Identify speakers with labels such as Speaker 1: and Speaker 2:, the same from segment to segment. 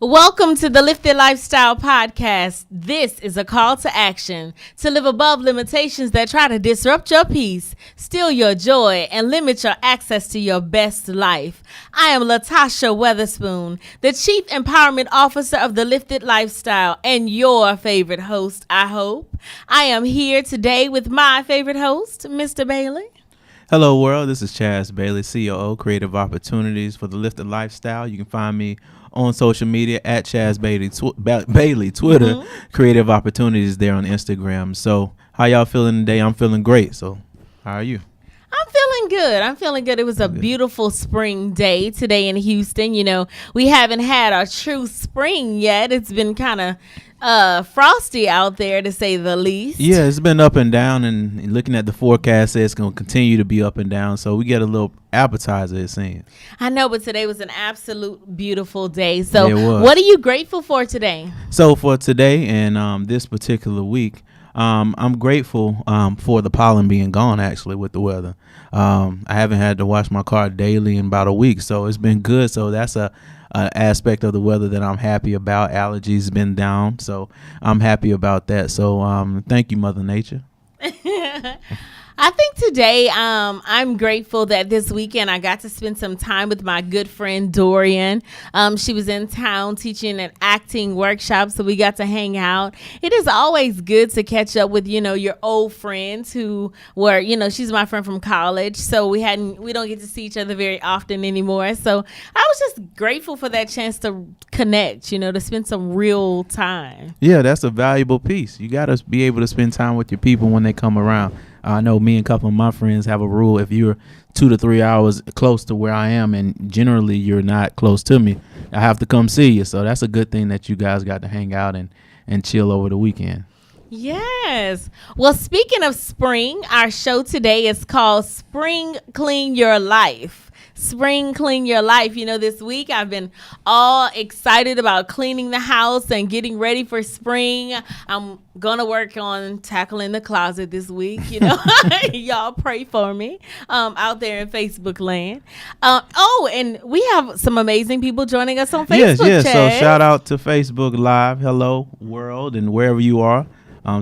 Speaker 1: Welcome to the Lifted Lifestyle Podcast. This is a call to action to live above limitations that try to disrupt your peace, steal your joy, and limit your access to your best life. I am Latasha Weatherspoon, the Chief Empowerment Officer of the Lifted Lifestyle and your favorite host, I hope. I am here today with my favorite host, Mr. Bailey.
Speaker 2: Hello, world. This is Chaz Bailey, COO, Creative Opportunities for the Lifted Lifestyle. You can find me on social media at Chaz Bailey, Twitter, Creative Opportunities there on Instagram. So how y'all feeling today? I'm feeling great. So how are you?
Speaker 1: I'm feeling good. It was a beautiful spring day today in Houston. You know, we haven't had a true spring yet. It's been kind of frosty out there, to say the least.
Speaker 2: Yeah, it's been up and down, and looking at the forecast, it's going to continue to be up and down. So we get a little appetizer, it seems.
Speaker 1: I know, but today was an absolute beautiful day. So what are you grateful for today?
Speaker 2: So for today and this particular week, I'm grateful for the pollen being gone, actually, with the weather. I haven't had to wash my car daily in about a week, so it's been good. So that's a aspect of the weather that I'm happy about. Allergies been down, so I'm happy about that. So thank you, Mother Nature.
Speaker 1: I think today I'm grateful that this weekend I got to spend some time with my good friend Dorian. She was in town teaching an acting workshop, so we got to hang out. It is always good to catch up with, your old friends who were, she's my friend from college, so we don't get to see each other very often anymore. So I was just grateful for that chance to connect, to spend some real time.
Speaker 2: Yeah, that's a valuable piece. You got to be able to spend time with your people when they come around. I know me and a couple of my friends have a rule. If you're 2 to 3 hours close to where I am, and generally you're not close to me, I have to come see you. So that's a good thing that you guys got to hang out and chill over the weekend.
Speaker 1: Yes. Well, speaking of spring, our show today is called Spring Clean Your Life. Spring Clean Your Life. This week I've been all excited about cleaning the house and getting ready for spring. I'm going to work on tackling the closet this week. Y'all pray for me out there in Facebook land. And we have some amazing people joining us on Facebook.
Speaker 2: Yes.
Speaker 1: Chad.
Speaker 2: So shout out to Facebook Live. Hello, world, and wherever you are.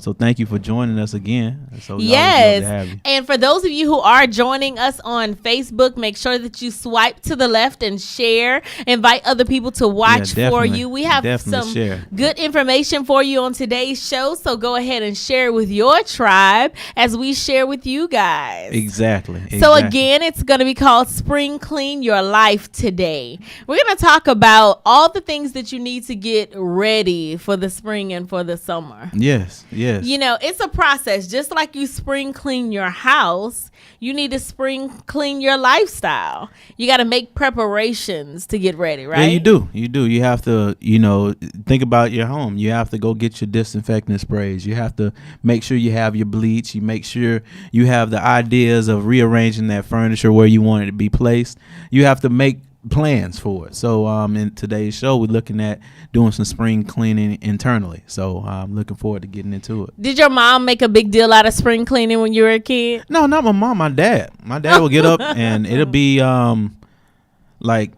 Speaker 2: So thank you for joining us again. So
Speaker 1: yes.
Speaker 2: Love to have you.
Speaker 1: And for those of you who are joining us on Facebook, make sure that you swipe to the left and share. Invite other people to watch for you. We have some good information for you on today's show. So go ahead and share with your tribe as we share with you guys.
Speaker 2: Exactly.
Speaker 1: So again, it's going to be called Spring Clean Your Life today. We're going to talk about all the things that you need to get ready for the spring and for the summer.
Speaker 2: Yes.
Speaker 1: It's a process. Just like you spring clean your house, you need to spring clean your lifestyle. You got to make preparations to get ready, right?
Speaker 2: Yeah, you do. You have to, think about your home. You have to go get your disinfectant sprays. You have to make sure you have your bleach. You make sure you have the ideas of rearranging that furniture where you want it to be placed. You have to make plans for it. So in today's show, we're looking at doing some spring cleaning internally. So I'm looking forward to getting into it.
Speaker 1: Did your mom make a big deal out of spring cleaning when you were a kid?
Speaker 2: No, not my mom. My dad will get up and it'll be like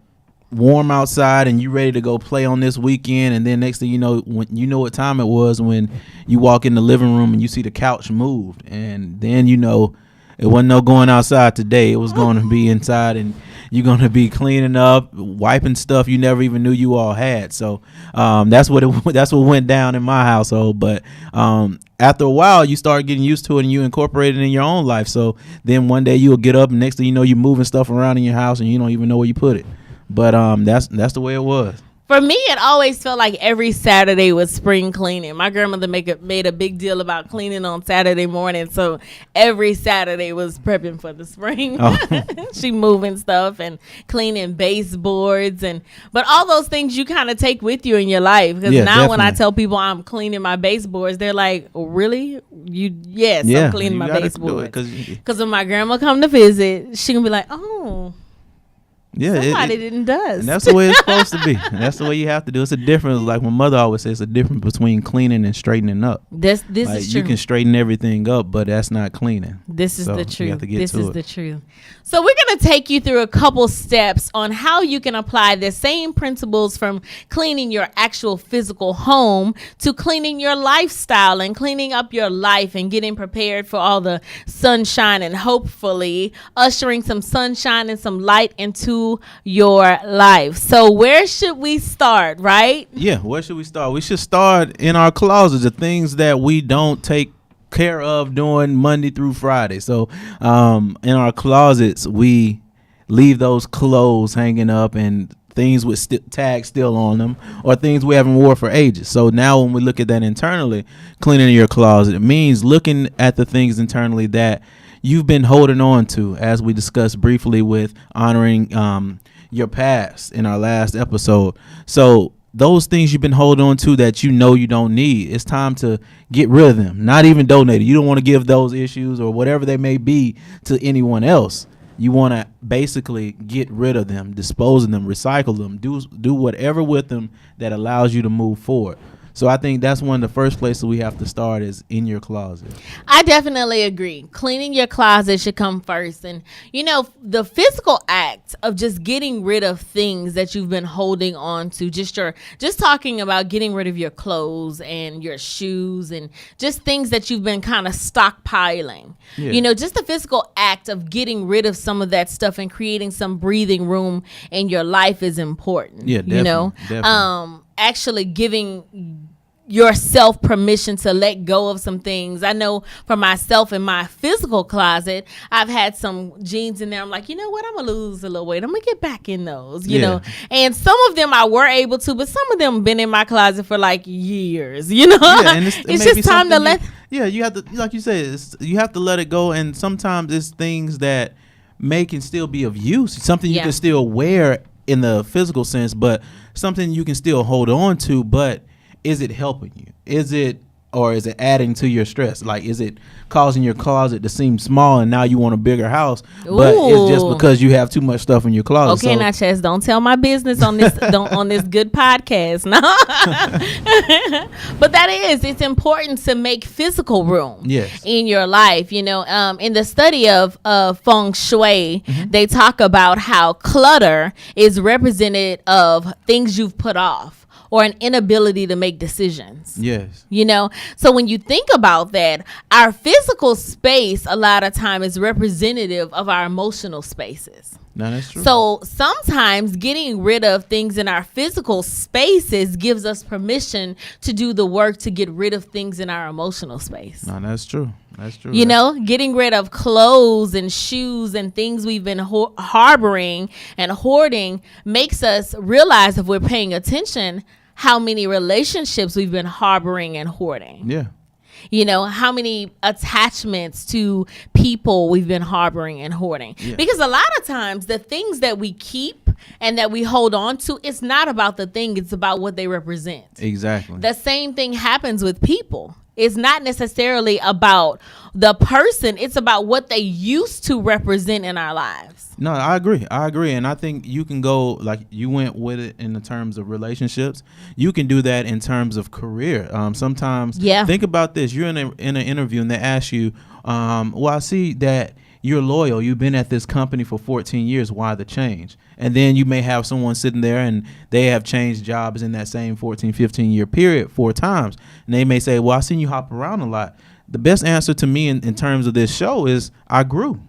Speaker 2: warm outside and you ready to go play on this weekend, and then next thing you know, when you know what time it was, when you walk in the living room and you see the couch moved, and then it wasn't no going outside today. It was going to be inside, and you're going to be cleaning up, wiping stuff you never even knew you all had. So that's what went down in my household. But after a while, you start getting used to it and you incorporate it in your own life. So then one day you'll get up and next thing you know, you're moving stuff around in your house and you don't even know where you put it. But that's the way it was.
Speaker 1: For me, it always felt like every Saturday was spring cleaning. My grandmother made a big deal about cleaning on Saturday morning, so every Saturday was prepping for the spring. Oh. She moving stuff and cleaning baseboards, but all those things you kind of take with you in your life. Because now definitely. When I tell people I'm cleaning my baseboards, they're like, oh, "Really? Yes, I'm cleaning my baseboards." Because when my grandma come to visit, she can be like, "Oh,
Speaker 2: Yeah,
Speaker 1: somebody didn't does.
Speaker 2: And that's the way it's supposed to be. And that's the way you have to do. It's a difference. Like my mother always says, it's a difference between cleaning and straightening up.
Speaker 1: This
Speaker 2: like,
Speaker 1: is true.
Speaker 2: You can straighten everything up, but that's not cleaning.
Speaker 1: This is the truth.
Speaker 2: You have to get
Speaker 1: this
Speaker 2: to
Speaker 1: is
Speaker 2: it.
Speaker 1: the truth. So we're going to take you through a couple steps on how you can apply the same principles from cleaning your actual physical home to cleaning your lifestyle and cleaning up your life and getting prepared for all the sunshine and hopefully ushering some sunshine and some light into your life. So where should we start, right?
Speaker 2: Yeah, where should we start? We should start in our closets, the things that we don't take care of doing Monday through Friday. So in our closets, we leave those clothes hanging up and things with tags still on them or things we haven't wore for ages. So now when we look at that internally, cleaning your closet, it means looking at the things internally that you've been holding on to, as we discussed briefly with honoring your past in our last episode. So those things you've been holding on to that you know you don't need, it's time to get rid of them. Not even donate it. You don't want to give those issues or whatever they may be to anyone else. You want to basically get rid of them, dispose of them, recycle them, do whatever with them that allows you to move forward. So I think that's one of the first places we have to start is in your closet.
Speaker 1: I definitely agree. Cleaning your closet should come first. And, you know, the physical act of just getting rid of things that you've been holding on to, just talking about getting rid of your clothes and your shoes and just things that you've been kind of stockpiling. Yeah. You know, just the physical act of getting rid of some of that stuff and creating some breathing room in your life is important.
Speaker 2: Yeah, definitely.
Speaker 1: You know,
Speaker 2: definitely.
Speaker 1: Actually giving yourself permission to let go of some things. I know for myself in my physical closet, I've had some jeans in there. I'm like, you know what? I'm going to lose a little weight. I'm going to get back in those, you know. And some of them I were able to, but some of them been in my closet for like years, you know. Yeah, and it's just time to let.
Speaker 2: You have to, like you said, you have to let it go. And sometimes it's things that can still be of use, something you can still wear in the physical sense, but something you can still hold on to. But is it helping you? Is it adding to your stress? Like, is it causing your closet to seem small and now you want a bigger house? Ooh. But it's just because you have too much stuff in your closet.
Speaker 1: Okay, now Chess, don't tell my business on this on this good podcast. No. But it's important to make physical room in your life. You know, in the study of feng shui, they talk about how clutter is represented of things you've put off or an inability to make decisions.
Speaker 2: Yes.
Speaker 1: You know, so when you think about that, our physical space a lot of time is representative of our emotional spaces.
Speaker 2: No, that's true.
Speaker 1: So sometimes getting rid of things in our physical spaces gives us permission to do the work to get rid of things in our emotional space.
Speaker 2: No, that's true. That's true.
Speaker 1: You know, getting rid of clothes and shoes and things we've been harboring and hoarding makes us realize, if we're paying attention, how many relationships we've been harboring and hoarding.
Speaker 2: Yeah.
Speaker 1: You know, how many attachments to people we've been harboring and hoarding. Yeah. Because a lot of times the things that we keep and that we hold on to, it's not about the thing, it's about what they represent.
Speaker 2: Exactly.
Speaker 1: The same thing happens with people. It's not necessarily about the person. It's about what they used to represent in our lives.
Speaker 2: No, I agree. And I think you can go, like you went with it in the terms of relationships. You can do that in terms of career. Sometimes think about this. You're in an interview and they ask you, well, I see that you're loyal. You've been at this company for 14 years. Why the change? And then you may have someone sitting there and they have changed jobs in that same 14, 15-year period 4 times. And they may say, well, I've seen you hop around a lot. The best answer to me in terms of this show is I grew.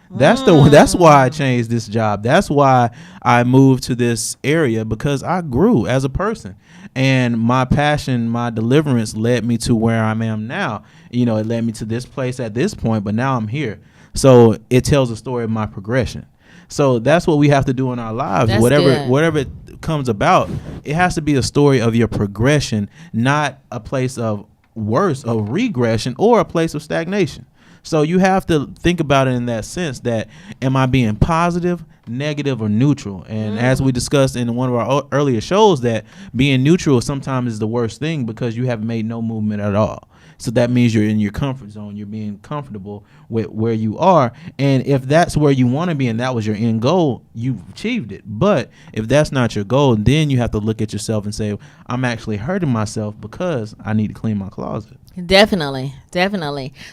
Speaker 2: That's why I changed this job. That's why I moved to this area, because I grew as a person. And my passion, my deliverance led me to where I am now. You know, it led me to this place at this point, but now I'm here. So it tells a story of my progression. So that's what we have to do in our lives.
Speaker 1: That's
Speaker 2: whatever it comes about, it has to be a story of your progression, not a place of regression or a place of stagnation. So you have to think about it in that sense, that am I being positive, negative, or neutral? And as we discussed in one of our earlier shows, that being neutral sometimes is the worst thing, because you have made no movement at all. So that means you're in your comfort zone. You're being comfortable with where you are. And if that's where you want to be and that was your end goal, you've achieved it. But if that's not your goal, then you have to look at yourself and say, I'm actually hurting myself because I need to clean my closet.
Speaker 1: Definitely.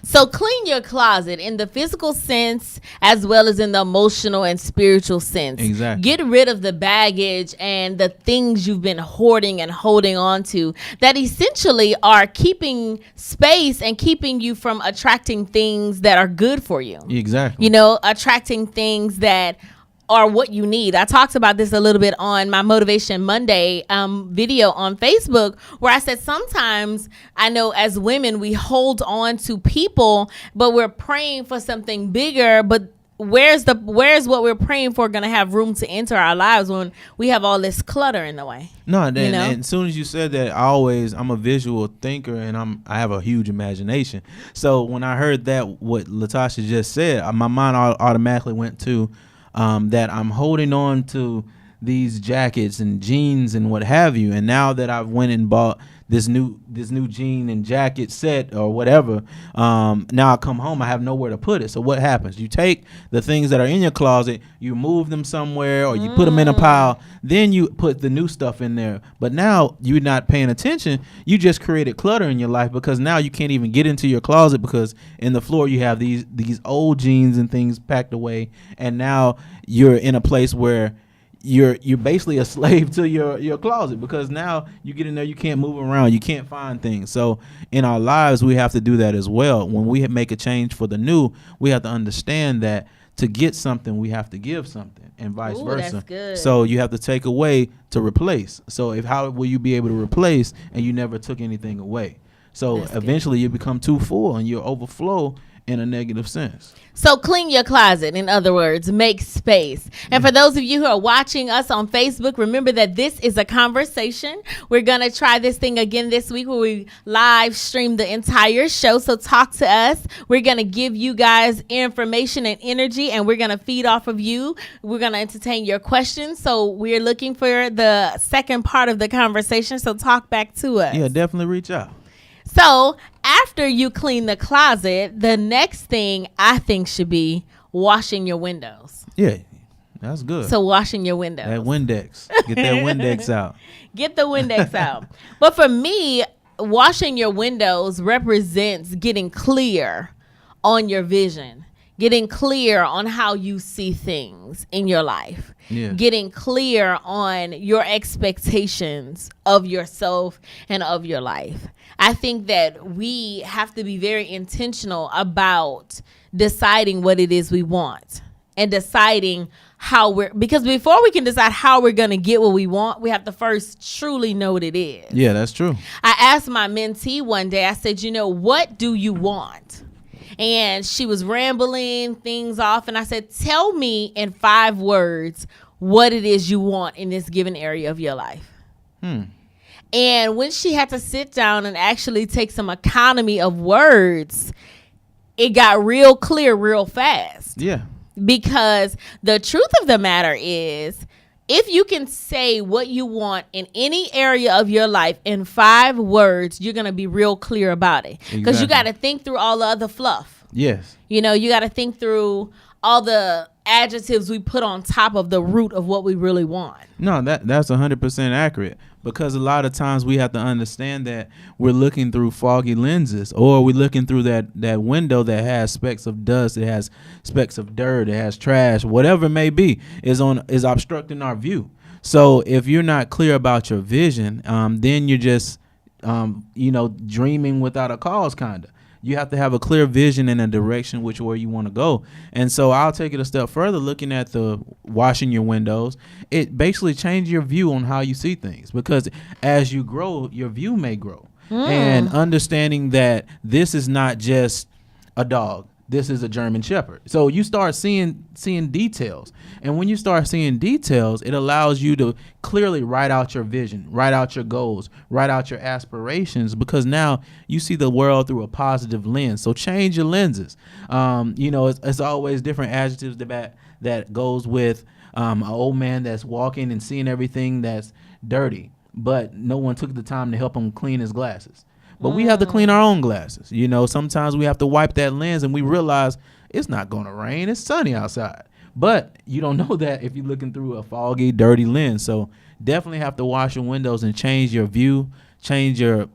Speaker 1: So clean your closet in the physical sense as well as in the emotional and spiritual sense.
Speaker 2: Exactly.
Speaker 1: Get rid of the baggage and the things you've been hoarding and holding on to that essentially are keeping space and keeping you from attracting things that are good for you.
Speaker 2: Exactly.
Speaker 1: You know, attracting things that are what you need. I talked about this a little bit on my Motivation Monday video on Facebook, where I said sometimes I know as women we hold on to people, but we're praying for something bigger. But where's what we're praying for going to have room to enter our lives when we have all this clutter in the way?
Speaker 2: No, and as soon as you said that, I'm a visual thinker and I have a huge imagination. So when I heard that, what Latasha just said, my mind automatically went to that I'm holding on to these jackets and jeans and what have you. And now that I've went and bought this new jean and jacket set or whatever, now I come home, I have nowhere to put it. So what happens? You take the things that are in your closet, you move them somewhere, or you put them in a pile, then you put the new stuff in there. But now you're not paying attention. You just created clutter in your life because now you can't even get into your closet because in the floor you have these old jeans and things packed away, and now you're in a place where you're basically a slave to your closet because now you get in there, you can't move around, you can't find things. So in our lives, we have to do that as well. When we make a change for the new, we have to understand that to get something, we have to give something, and vice versa.
Speaker 1: That's good.
Speaker 2: So you have to take away to replace. So how will you be able to replace and you never took anything away? So
Speaker 1: That's
Speaker 2: eventually you become too full and you overflow in a negative sense.
Speaker 1: So clean your closet. In other words, make space. And for those of you who are watching us on Facebook, remember that this is a conversation. We're going to try this thing again this week where we live stream the entire show. So talk to us. We're going to give you guys information and energy, and we're going to feed off of you. We're going to entertain your questions. So we're looking for the second part of the conversation. So talk back to us.
Speaker 2: Yeah, definitely reach out.
Speaker 1: So after you clean the closet, the next thing I think should be washing your windows.
Speaker 2: Yeah, that's good.
Speaker 1: So washing your windows.
Speaker 2: That Windex. Get that Windex out.
Speaker 1: Get the Windex out. But for me, washing your windows represents getting clear on your vision, getting clear on how you see things in your life, getting clear on your expectations of yourself and of your life. I think that we have to be very intentional about deciding what it is we want and deciding because before we can decide how we're going to get what we want, we have to first truly know what it is.
Speaker 2: Yeah, that's true.
Speaker 1: I asked my mentee one day, I said, what do you want? And she was rambling things off. And I said, tell me in 5 words what it is you want in this given area of your life. And when she had to sit down and actually take some economy of words, it got real clear real fast.
Speaker 2: Yeah.
Speaker 1: Because the truth of the matter is, if you can say what you want in any area of your life in 5 words, you're going to be real clear about it. Because you got to think through all the other fluff.
Speaker 2: Yes.
Speaker 1: You got to think through all the adjectives we put on top of the root of what we really want.
Speaker 2: No, that's 100% accurate, because a lot of times we have to understand that we're looking through foggy lenses, or we're looking through that window that has specks of dust, it has specks of dirt, it has trash, whatever it may be, is obstructing our view. So if you're not clear about your vision, then you're just dreaming without a cause, kind of. You have to have a clear vision and a direction which way you want to go. And so I'll take it a step further, looking at the washing your windows. It basically changes your view on how you see things, because as you grow, your view may grow. And understanding that this is not just a dog. This is a German Shepherd. So you start seeing details. And when you start seeing details, it allows you to clearly write out your vision, write out your goals, write out your aspirations, because now you see the world through a positive lens. So change your lenses. It's always different adjectives that goes with an old man that's walking and seeing everything that's dirty, but no one took the time to help him clean his glasses. But we have to clean our own glasses. You know, sometimes we have to wipe that lens and we realize it's not going to rain. It's sunny outside. But you don't know that if you're looking through a foggy, dirty lens. So definitely have to wash your windows and change your view, change your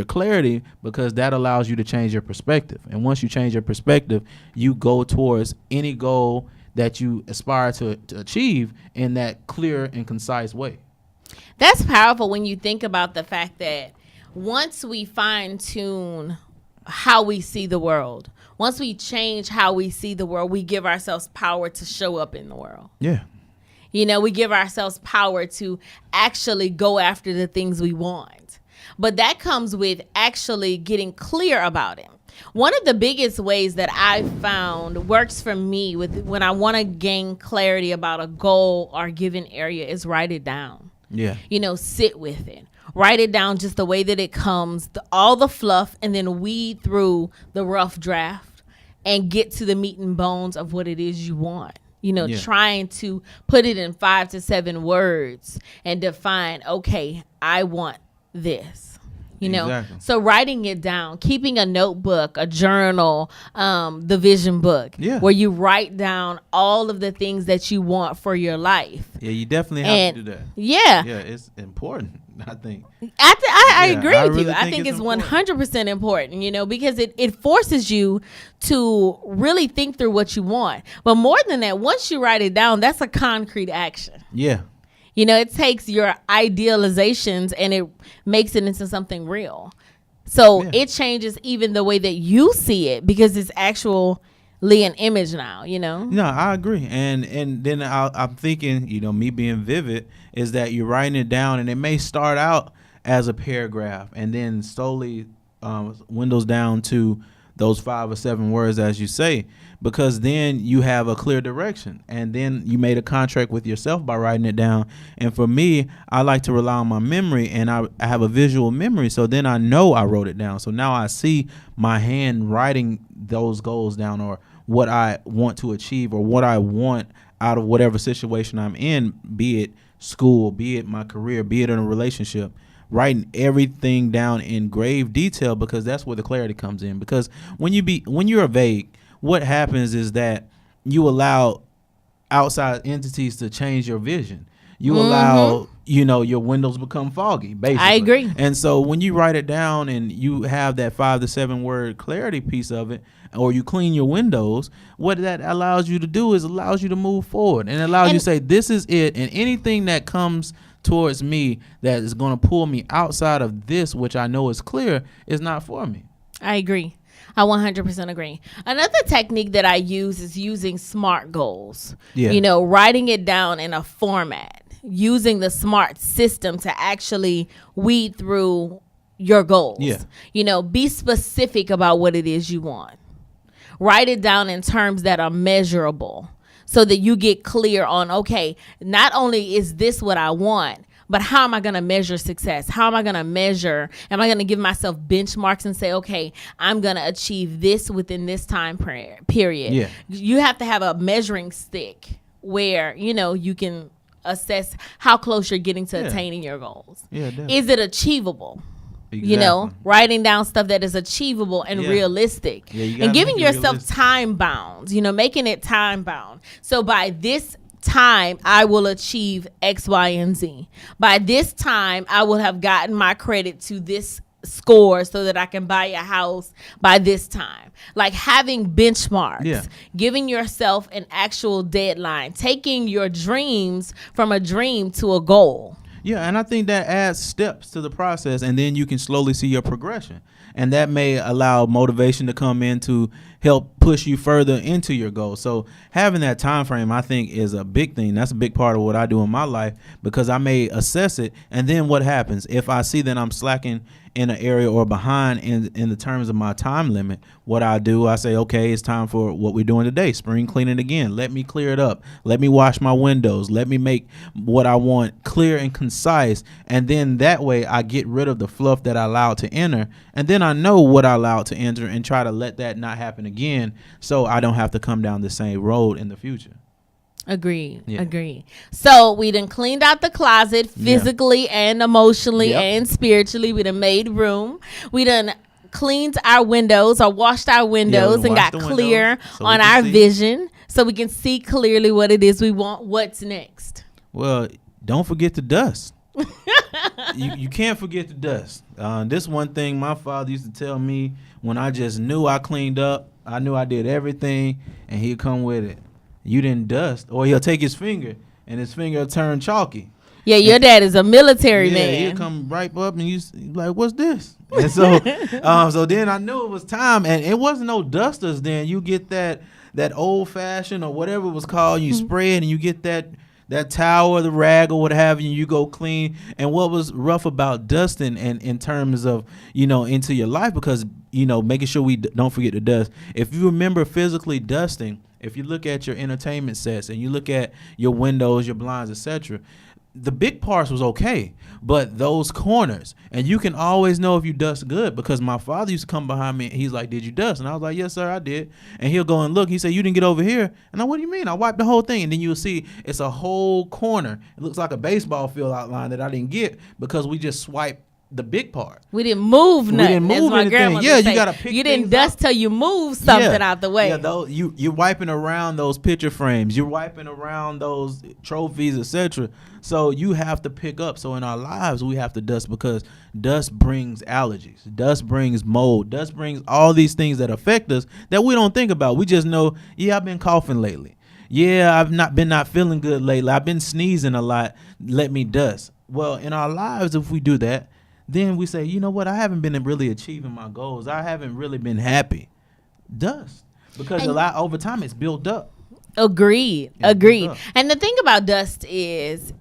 Speaker 2: clarity, because that allows you to change your perspective. And once you change your perspective, you go towards any goal that you aspire to achieve in that clear and concise way.
Speaker 1: That's powerful when you think about the fact that once we fine tune how we see the world, once we change how we see the world, we give ourselves power to show up in the world.
Speaker 2: Yeah.
Speaker 1: You know, we give ourselves power to actually go after the things we want. But that comes with actually getting clear about it. One of the biggest ways that I've found works for me when I want to gain clarity about a goal or given area is write it down.
Speaker 2: Yeah.
Speaker 1: You know, sit with it. Write it down just the way that it comes, all the fluff, and then weed through the rough draft and get to the meat and bones of what it is you want. You know, trying to put it in 5 to 7 words and define, okay, I want this. You know, exactly. So writing it down, keeping a notebook, a journal, the vision book, where you write down all of the things that you want for your life.
Speaker 2: Yeah, you definitely have to do that.
Speaker 1: Yeah.
Speaker 2: Yeah, it's important, I think.
Speaker 1: I agree with you. I think it's 100% important, you know, because it forces you to really think through what you want. But more than that, once you write it down, that's a concrete action.
Speaker 2: Yeah.
Speaker 1: You know, it takes your idealizations and it makes it into something real. So it changes even the way that you see it because it's actually an image now, you know?
Speaker 2: No, I agree. And then I'm thinking, you know, me being vivid is that you're writing it down and it may start out as a paragraph and then slowly windows down to those 5 or 7 words, as you say, because then you have a clear direction and then you made a contract with yourself by writing it down. And for me, I like to rely on my memory and I have a visual memory. So then I know I wrote it down. So now I see my hand writing those goals down or what I want to achieve or what I want out of whatever situation I'm in, be it school, be it my career, be it in a relationship. Writing everything down in grave detail because that's where the clarity comes in. Because when you're vague, what happens is that you allow outside entities to change your vision. You allow, you know, your windows become foggy, basically.
Speaker 1: I agree.
Speaker 2: And so when you write it down and you have that 5 to 7 word clarity piece of it, or you clean your windows, what that allows you to do is allows you to move forward and allows you to say, this is it. And anything that comes towards me that is going to pull me outside of this, which I know is clear, is not for me.
Speaker 1: I agree. I 100% agree. Another technique that I use is using SMART goals. Yeah. You know, writing it down in a format, using the SMART system to actually weed through your goals. Yeah. You know, be specific about what it is you want. Write it down in terms that are measurable so that you get clear on, okay, not only is this what I want, but how am I going to measure success? How am I going to measure? Am I going to give myself benchmarks and say, okay, I'm going to achieve this within this time period? Yeah. You have to have a measuring stick where, you know, you can assess how close you're getting to attaining your goals. Yeah, is it achievable? Exactly. You know, writing down stuff that is achievable and realistic, and giving yourself time bounds, you know, making it time bound. So by this time, I will achieve X, Y, and Z. By this time, I will have gotten my credit to this score so that I can buy a house by this time. Like having benchmarks, giving yourself an actual deadline, taking your dreams from a dream to a goal.
Speaker 2: Yeah, and I think that adds steps to the process, and then you can slowly see your progression. And that may allow motivation to come in to help push you further into your goal. So having that time frame, I think, is a big thing. That's a big part of what I do in my life because I may assess it. And then what happens? If I see that I'm slacking in an area or behind in the terms of my time limit, what I do, I say, okay, it's time for what we're doing today, spring cleaning again. Let me clear it up. Let me wash my windows. Let me make what I want clear and concise. And then that way I get rid of the fluff that I allowed to enter. And then I know what I allowed to enter and try to let that not happen again so I don't have to come down the same road in the future.
Speaker 1: Agreed.
Speaker 2: Yeah.
Speaker 1: Agreed. So we done cleaned out the closet physically and emotionally and spiritually. We done made room. We done cleaned our windows or washed our windows and got clear on our vision so we can see clearly what it is we want. What's next?
Speaker 2: Well, don't forget the dust. You can't forget the dust. This one thing my father used to tell me when I just knew I cleaned up, I knew I did everything, and he'd come with it. You didn't dust. Or he'll take his finger, and his finger will turn chalky.
Speaker 1: Yeah, your dad is a military man.
Speaker 2: Yeah, he'll come right up, and you like, what's this? And so, so then I knew it was time, and it wasn't no dusters then. You get that old-fashioned or whatever it was called, you spray it, and you get that towel or the rag or what have you, and you go clean. And what was rough about dusting and in terms of, into your life, because, making sure we don't forget to dust. If you remember physically dusting, if you look at your entertainment sets and you look at your windows, your blinds, etc., the big parts was okay, but those corners, and you can always know if you dust good, because my father used to come behind me and he's like, did you dust? And I was like, yes, sir, I did. And he'll go and look. He said, you didn't get over here. And I, what do you mean? I wiped the whole thing. And then you'll see it's a whole corner. It looks like a baseball field outline that I didn't get because we just swiped the big part.
Speaker 1: We didn't move nothing.
Speaker 2: We didn't move anything. Yeah, you gotta pick.
Speaker 1: You didn't dust till you move something out the way.
Speaker 2: Yeah, you're wiping around those picture frames. You're wiping around those trophies, etc. So you have to pick up. So in our lives, we have to dust, because dust brings allergies. Dust brings mold. Dust brings all these things that affect us that we don't think about. We just know, I've been coughing lately. I've not feeling good lately. I've been sneezing a lot. Let me dust. Well, in our lives, if we do that, then we say, you know what? I haven't been really achieving my goals. I haven't really been happy. Dust. Because a lot over time it's built up.
Speaker 1: Agreed. And the thing about dust is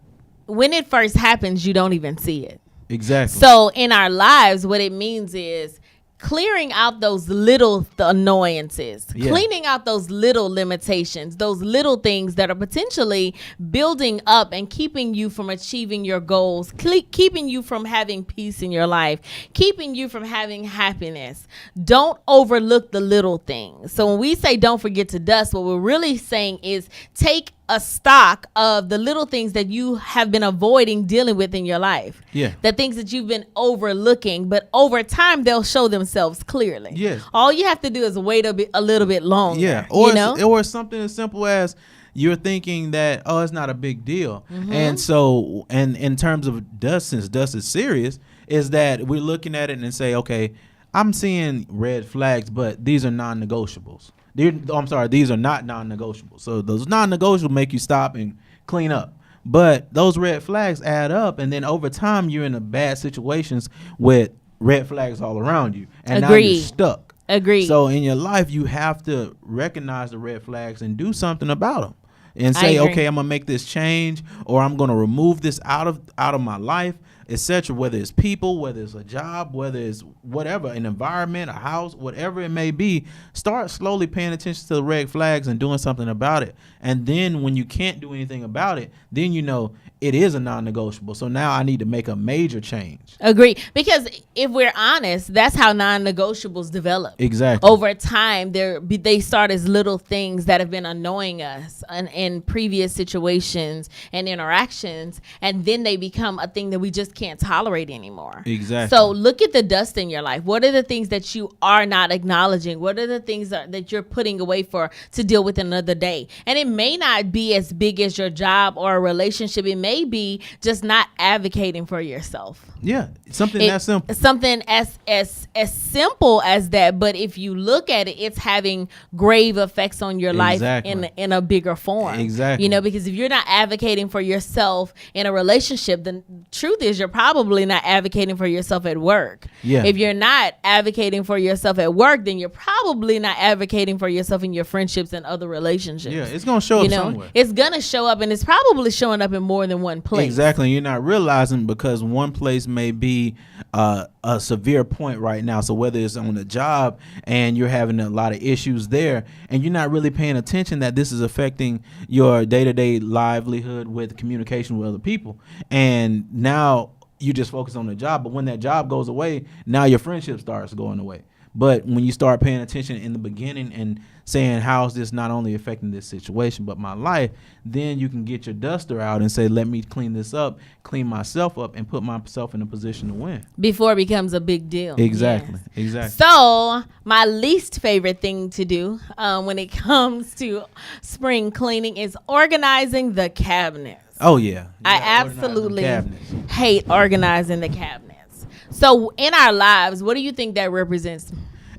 Speaker 1: when it first happens, you don't even see it.
Speaker 2: Exactly.
Speaker 1: So in our lives, what it means is clearing out those little annoyances, cleaning out those little limitations, those little things that are potentially building up and keeping you from achieving your goals, keeping you from having peace in your life, keeping you from having happiness. Don't overlook the little things. So when we say don't forget to dust, what we're really saying is take a stock of the little things that you have been avoiding dealing with in your life.
Speaker 2: Yeah.
Speaker 1: The things that you've been overlooking, but over time they'll show themselves clearly.
Speaker 2: Yes.
Speaker 1: All you have to do is wait a little bit longer.
Speaker 2: Yeah. Or something as simple as you're thinking that, it's not a big deal. Mm-hmm. And so, and in terms of dust, since dust is serious, is that we're looking at it and say, okay, I'm seeing red flags, but these are non-negotiables. These are not non-negotiable. So those non-negotiable make you stop and clean up. But those red flags add up, and then over time you're in bad situations with red flags all around you, and now you're stuck.
Speaker 1: Agreed.
Speaker 2: So in your life, you have to recognize the red flags and do something about them, and say, okay, I'm gonna make this change, or I'm gonna remove this out of my life, etc. Whether it's people, whether it's a job, whether it's whatever, an environment, a house, whatever it may be, start slowly paying attention to the red flags and doing something about it. And then when you can't do anything about it, then you know it is a non-negotiable. So now I need to make a major change.
Speaker 1: Agree. Because if we're honest, that's how non-negotiables develop.
Speaker 2: Exactly.
Speaker 1: Over time, they start as little things that have been annoying us in previous situations and interactions, and then they become a thing that we just can't tolerate anymore.
Speaker 2: Exactly.
Speaker 1: So look at the dust in your life. What are the things that you are not acknowledging? What are the things that you're putting away to deal with another day? And it may not be as big as your job or a relationship. It may be just not advocating for yourself.
Speaker 2: Yeah, something that simple.
Speaker 1: Something as simple as that. But if you look at it, it's having grave effects on your life in a bigger form.
Speaker 2: Exactly.
Speaker 1: Because if you're not advocating for yourself in a relationship, then truth is you're probably not advocating for yourself at work.
Speaker 2: Yeah.
Speaker 1: If you're not advocating for yourself at work, then you're probably not advocating for yourself in your friendships and other relationships.
Speaker 2: Yeah, it's going to show up somewhere.
Speaker 1: It's going to show up, and it's probably showing up in more than one place.
Speaker 2: Exactly. You're not realizing, because one place may be a severe point right now. So whether it's on a job and you're having a lot of issues there, and you're not really paying attention that this is affecting your day-to-day livelihood with communication with other people, and now you just focus on the job. But when that job goes away, now your friendship starts going away. But when you start paying attention in the beginning and saying, how is this not only affecting this situation but my life, then you can get your duster out and say, let me clean this up, clean myself up, and put myself in a position to win
Speaker 1: before it becomes a big deal.
Speaker 2: Exactly.
Speaker 1: Yes.
Speaker 2: Exactly.
Speaker 1: So my least favorite thing to do when it comes to spring cleaning is organizing the cabinets.
Speaker 2: Oh yeah,
Speaker 1: I absolutely hate organizing the cabinets. So in our lives, what do you think that represents?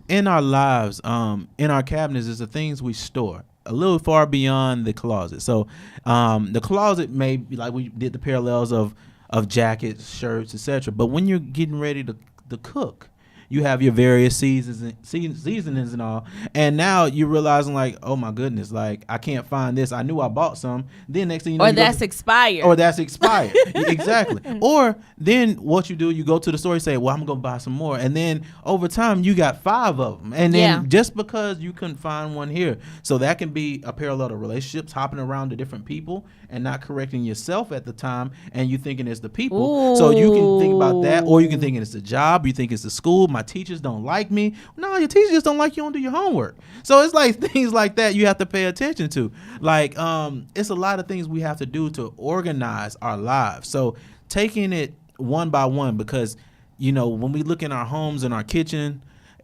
Speaker 2: In our lives, in our cabinets is the things we store a little far beyond the closet. So the closet may be like we did the parallels of jackets, shirts, etc. But when you're getting ready to cook, you have your various seasonings and all, and now you're realizing like, oh my goodness, like I can't find this. I knew I bought some. Then next thing you know,
Speaker 1: expired.
Speaker 2: Or that's expired. Exactly. Or then what you do, you go to the store and say, well, I'm gonna buy some more, and then over time you got 5 of them, and then just because you couldn't find one here, so that can be a parallel to relationships, hopping around to different people and not correcting yourself at the time, and you thinking it's the people. Ooh. So you can think about that, or you can think it's the job, you think it's the school. My teachers don't like me. No, your teachers just don't like you. Don't do your homework. So it's like things like that you have to pay attention to. Like it's a lot of things we have to do to organize our lives. So taking it one by one, because when we look in our homes and our kitchen,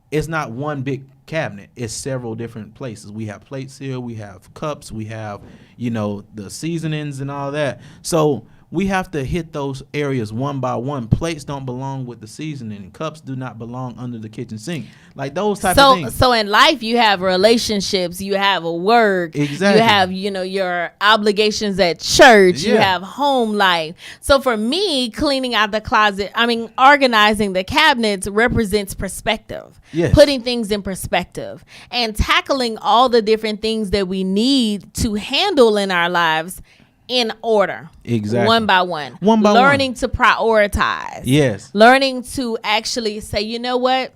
Speaker 2: it's not one big cabinet. It's several different places. We have plates here. We have cups. We have the seasonings and all that. So we have to hit those areas one by one. Plates don't belong with the seasoning, and cups do not belong under the kitchen sink. Like those type of things.
Speaker 1: So in life, you have relationships, you have a work,
Speaker 2: exactly.
Speaker 1: You have your obligations at church, you have home life. So for me, cleaning out the closet, organizing the cabinets represents perspective.
Speaker 2: Yes.
Speaker 1: Putting things in perspective and tackling all the different things that we need to handle in our lives in order.
Speaker 2: Exactly.
Speaker 1: One by one. Learning to prioritize.
Speaker 2: Yes.
Speaker 1: Learning to actually say, you know what?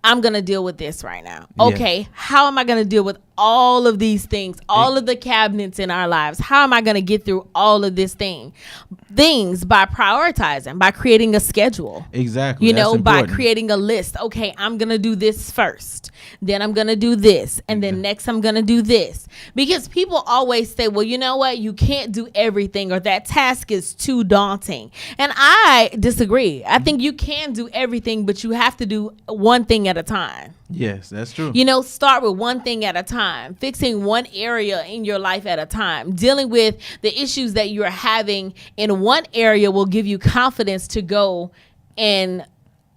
Speaker 1: I'm going to deal with this right now. Okay. How am I going to deal with all of these things, all of the cabinets in our lives? How am I going to get through all of things by prioritizing, by creating a schedule?
Speaker 2: Exactly.
Speaker 1: By creating a list. Okay, I'm going to do this first. Then I'm going to do this. And then next I'm going to do this. Because people always say, well, you know what? You can't do everything, or that task is too daunting. And I disagree. I think you can do everything, but you have to do one thing at a time.
Speaker 2: Yes, that's true.
Speaker 1: Start with one thing at a time, fixing one area in your life at a time. Dealing with the issues that you're having in one area will give you confidence to go and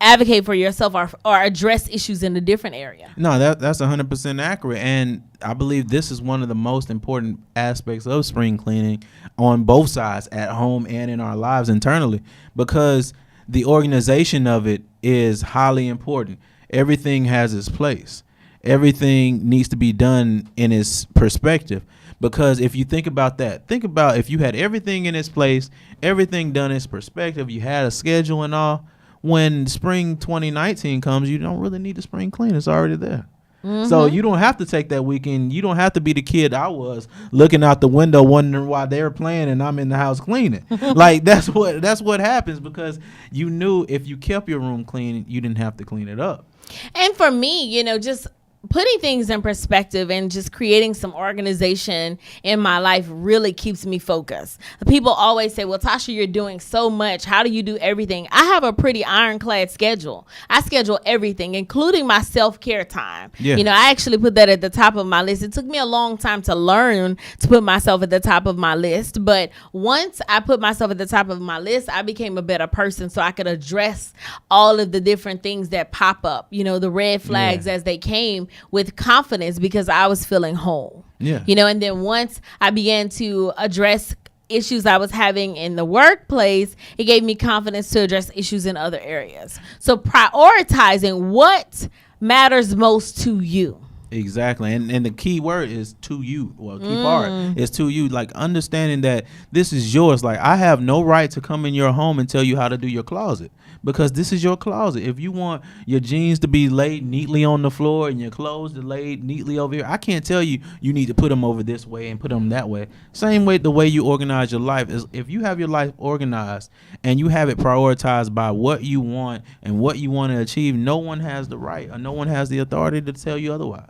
Speaker 1: advocate for yourself or address issues in a different area.
Speaker 2: No, that's 100% accurate. And I believe this is one of the most important aspects of spring cleaning on both sides, at home and in our lives internally, because the organization of it is highly important. Everything has its place. Everything needs to be done in its perspective. Because if you think about that, think about if you had everything in its place, everything done in its perspective, you had a schedule and all, when spring 2019 comes, you don't really need the spring clean. It's already there. Mm-hmm. So you don't have to take that weekend. You don't have to be the kid I was, looking out the window wondering why they were playing and I'm in the house cleaning. Like that's what happens, because you knew if you kept your room clean, you didn't have to clean it up.
Speaker 1: And for me, just putting things in perspective and just creating some organization in my life really keeps me focused. People always say, well, Tasha, you're doing so much. How do you do everything? I have a pretty ironclad schedule. I schedule everything, including my self-care time. Yeah. I actually put that at the top of my list. It took me a long time to learn to put myself at the top of my list. But once I put myself at the top of my list, I became a better person, so I could address all of the different things that pop up, the red flags as they came, with confidence, because I was feeling whole. Yeah. And then once I began to address issues I was having in the workplace, it gave me confidence to address issues in other areas. So prioritizing what matters most to you.
Speaker 2: Exactly. And the key word is to you. Well, key part is to you. Like understanding that this is yours. Like I have no right to come in your home and tell you how to do your closet because this is your closet. If you want your jeans to be laid neatly on the floor and your clothes to laid neatly over here, I can't tell you you need to put them over this way and put them that way. Same way the way you organize your life is if you have your life organized and you have it prioritized by what you want and what you want to achieve, no one has the right or no one has the authority to tell you otherwise.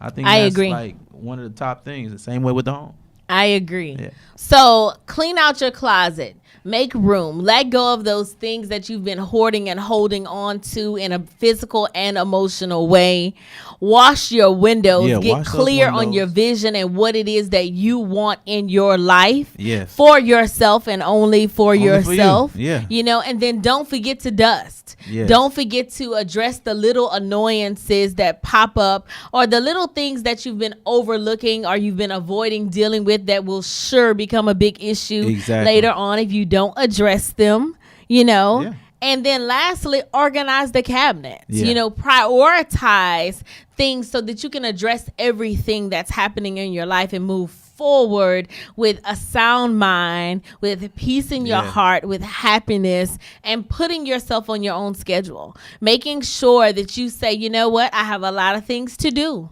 Speaker 2: I think that's
Speaker 1: agree.
Speaker 2: like one of the top things. The same way with the home.
Speaker 1: I agree.
Speaker 2: Yeah.
Speaker 1: So clean out your closet. Make room. Let go of those things that you've been hoarding and holding on to in a physical and emotional way. Wash your windows.
Speaker 2: Yeah,
Speaker 1: Get clear on your vision and what it is that you want in your life.
Speaker 2: Yes.
Speaker 1: For yourself and only for yourself.
Speaker 2: For you. Yeah.
Speaker 1: You know, and then don't forget to dust.
Speaker 2: Yes.
Speaker 1: Don't forget to address the little annoyances that pop up or the little things that you've been overlooking or you've been avoiding dealing with that will sure become a big issue later on if you don't address them, you know.
Speaker 2: Yeah.
Speaker 1: And then lastly, organize the cabinets.
Speaker 2: Yeah.
Speaker 1: You know, prioritize things so that you can address everything that's happening in your life and move forward with a sound mind, with peace in your heart, with happiness, and putting yourself on your own schedule. Making sure that you say, you know what, I have a lot of things to do.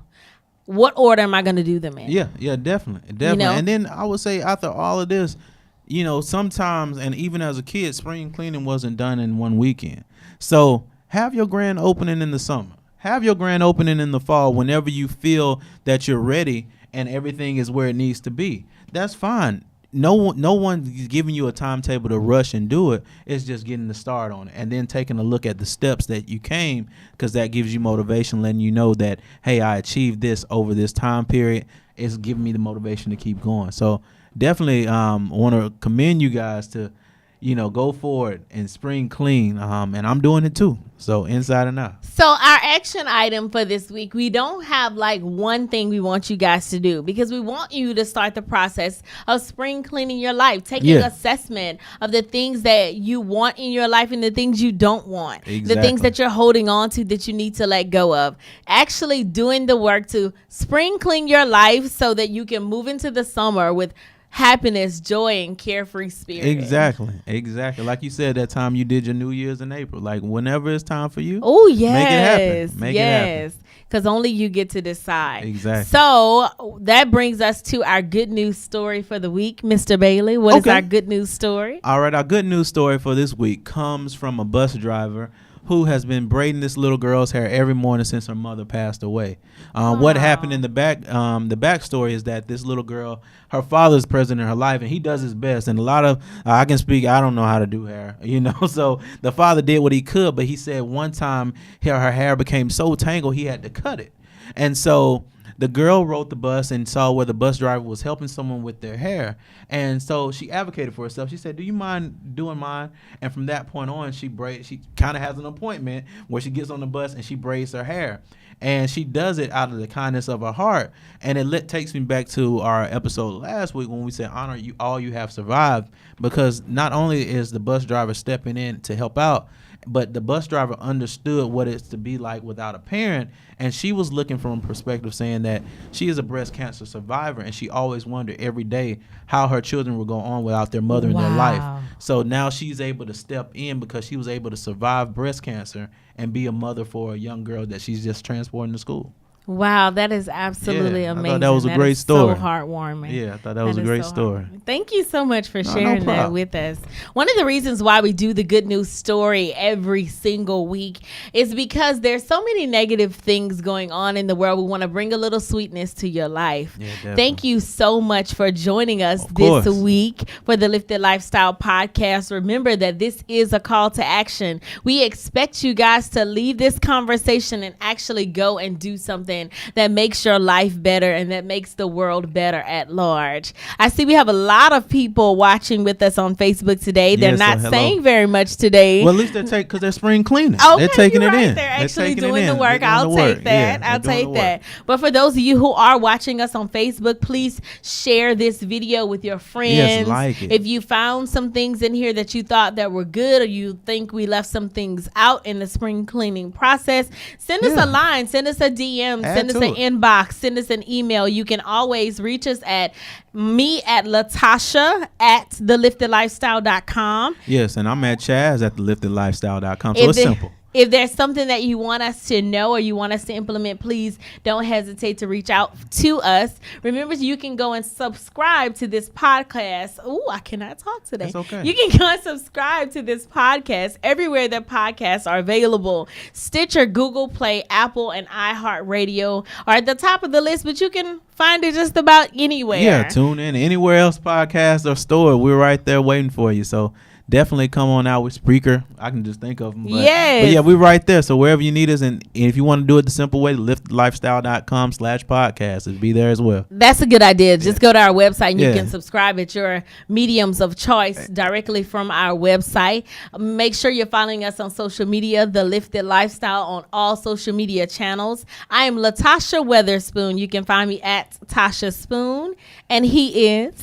Speaker 1: What order am I going to do them in?
Speaker 2: Yeah, definitely. You know? And then I would say after all of this, you know, sometimes, and even as a kid, spring cleaning wasn't done in one weekend. So have your grand opening in the summer. Have your grand opening in the fall whenever you feel that you're ready and everything is where it needs to be. That's fine. No one's giving you a timetable to rush and do it. It's just getting the start on it and then taking a look at the steps that you came, because that gives you motivation, letting you know that, hey, I achieved this over this time period. It's giving me the motivation to keep going. So definitely want to commend you guys to, you know, go forward and spring clean. And I'm doing it too. So inside and out.
Speaker 1: So our action item for this week, we don't have like one thing we want you guys to do because we want you to start the process of spring cleaning your life, taking assessment of the things that you want in your life and the things you don't want, the things that you're holding on to that you need to let go of. Actually doing the work to spring clean your life so that you can move into the summer with happiness, joy, and carefree spirit.
Speaker 2: Exactly. Like you said, that time you did your New Year's in April. Like whenever it's time for you.
Speaker 1: Oh yes,
Speaker 2: make it happen. Make it happen.
Speaker 1: Because only you get to decide.
Speaker 2: Exactly.
Speaker 1: So that brings us to our good news story for the week, Mr. Bailey. What is our good news story?
Speaker 2: All right, our good news story for this week comes from a bus driver who has been braiding this little girl's hair every morning since her mother passed away. What happened in the backstory is that this little girl, her father's present in her life, and he does his best. And a lot of, I don't know how to do hair, you know. So the father did what he could, but he said one time her hair became so tangled he had to cut it. And so the girl rode the bus and saw where the bus driver was helping someone with their hair. And so she advocated for herself. She said, do you mind doing mine? And from that point on, she kind of has an appointment where she gets on the bus and she braids her hair. And she does it out of the kindness of her heart. And it takes me back to our episode last week when we said, honor you, all you have survived. Because not only is the bus driver stepping in to help out, but the bus driver understood what it's to be like without a parent. And she was looking from a perspective saying that she is a breast cancer survivor. And she always wondered every day how her children would go on without their mother in their life. So now she's able to step in because she was able to survive breast cancer and be a mother for a young girl that she's just transporting to school.
Speaker 1: Wow, that is absolutely amazing.
Speaker 2: I thought that was a great story.
Speaker 1: So heartwarming.
Speaker 2: Yeah, I thought that was a great story.
Speaker 1: Thank you so much for sharing that with us. One of the reasons why we do the good news story every single week is because there's so many negative things going on in the world. We want to bring a little sweetness to your life. Yeah, thank you so much for joining us this week for the Lifted Lifestyle Podcast. Remember that this is a call to action. We expect you guys to leave this conversation and actually go and do something that makes your life better and that makes the world better at large. I see we have a lot of people watching with us on Facebook today. They're not saying very much today.
Speaker 2: Well, at least they take because they're spring cleaning.
Speaker 1: Okay,
Speaker 2: they're taking it in.
Speaker 1: They're actually doing the work. I'll take that. I'll take that. But for those of you who are watching us on Facebook, please share this video with your friends.
Speaker 2: Yes, like it.
Speaker 1: If you found some things in here that you thought that were good, or you think we left some things out in the spring cleaning process, send us a line, send us a DM. Send us an inbox. Send us an email. You can always reach us at me at Latasha at theliftedlifestyle.com.
Speaker 2: Yes, and I'm at Chaz at theliftedlifestyle.com. So it's simple.
Speaker 1: If there's something that you want us to know or you want us to implement, please don't hesitate to reach out to us. Remember, you can go and subscribe to this podcast. Oh, I cannot talk today.
Speaker 2: That's okay.
Speaker 1: You can go and subscribe to this podcast everywhere that podcasts are available. Stitcher, Google Play, Apple, and iHeart Radio are at the top of the list, but you can find it just about anywhere.
Speaker 2: Yeah, tune in. Anywhere else podcasts are stored, we're right there waiting for you. So definitely come on out with Spreaker. I can just think of them. But yeah, we're right there. So wherever you need us, and if you want to do it the simple way, lifted.lifestyle.com/podcast. It'll be there as well.
Speaker 1: That's a good idea. Just go to our website and you can subscribe at your mediums of choice directly from our website. Make sure you're following us on social media, The Lifted Lifestyle, on all social media channels. I am Latasha Weatherspoon. You can find me at Tasha Spoon, and he is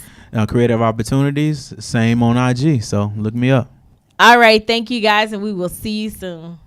Speaker 2: Creative Opportunities, same on IG. So look me up.
Speaker 1: All right. Thank you guys, and we will see you soon.